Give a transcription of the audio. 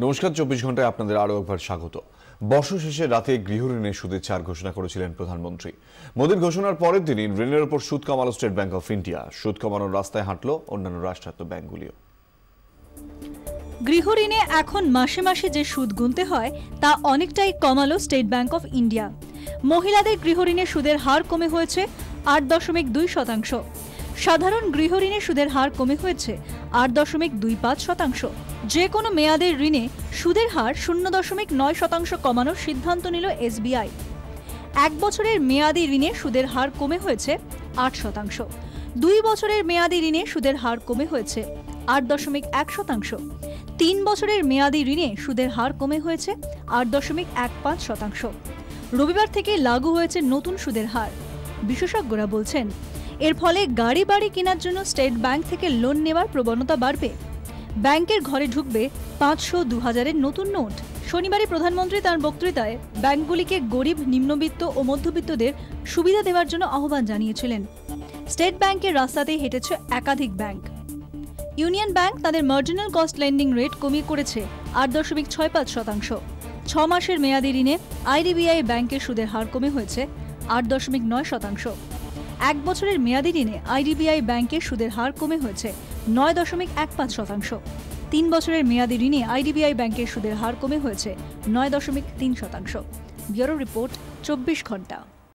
নমস্কার, 24 ঘন্টায় আপনাদের আরও একবার স্বাগত। বর্ষ শেষে রাতে গৃহঋণের সুদের ছাড় ঘোষণা করেছিলেন প্রধানমন্ত্রী। মোদীর ঘোষণার পরের দিনই ঋণের ওপর সুদ কমালো স্টেট ব্যাংক অফ ইন্ডিয়া। সুদ কমানোর রাস্তায় হাঁটলো অন্যান্য রাষ্ট্রায়ত্ত ব্যাংকগুলিও। গৃহঋণে এখন মাসে মাসে যে সুদ গুনতে হয় তা অনেকটাই কমালো স্টেট ব্যাংক অফ ইন্ডিয়া। মহিলাদের গৃহঋণের সুদের হার কমে হয়েছে 8.2%। সাধারণ গৃহঋণের সুদের হার কমে হয়েছে 8.25%। যে কোনো মেয়াদের ঋণে সুদের হার 0.9% কমানোর সিদ্ধান্ত নিল এসবিআই। 1 বছরের মেয়াদি ঋণে সুদের হার কমে হয়েছে 8%। 2 বছরের মেয়াদি ঋণে সুদের হার কমে হয়েছে 8.1%। 3 বছরের মেয়াদি ঋণে সুদের হার কমে হয়েছে 8.15%। রবিবার থেকে লাগু হয়েছে নতুন সুদের হার। বিশেষজ্ঞরা বলছেন, এর ফলে গাড়ি বাড়ি কেনার জন্য স্টেট ব্যাংক থেকে লোন নেওয়ার প্রবণতা বাড়বে। ব্যাংকের ঘরে ঢুকবে 500-2000-এর নতুন নোট। শনিবারই প্রধানমন্ত্রী তাঁর বক্তৃতায় ব্যাংকগুলিকে গরিব, নিম্নবিত্ত ও মধ্যবিত্তদের সুবিধা দেওয়ার জন্য আহ্বান জানিয়েছিলেন। স্টেট ব্যাংকের রাস্তাতেই হেঁটেছে একাধিক ব্যাংক। ইউনিয়ন ব্যাংক তাদের মার্জিনাল কস্ট লেন্ডিং রেট কমিয়ে করেছে 8.65%। 6 মাসের মেয়াদি ঋণে আইডিবিআই ব্যাংকের সুদের হার কমে হয়েছে 8.9%। 1 বছরের মেয়াদি ঋণে আইডিবিআই ব্যাংকের সুদের হার কমে হয়েছে 9.15%। 3 বছরের মেয়াদি ঋণে আইডিবিআই ব্যাংকের সুদের হার কমে হয়েছে 9.3%। ব্যুরো রিপোর্ট, 24 ঘন্টা।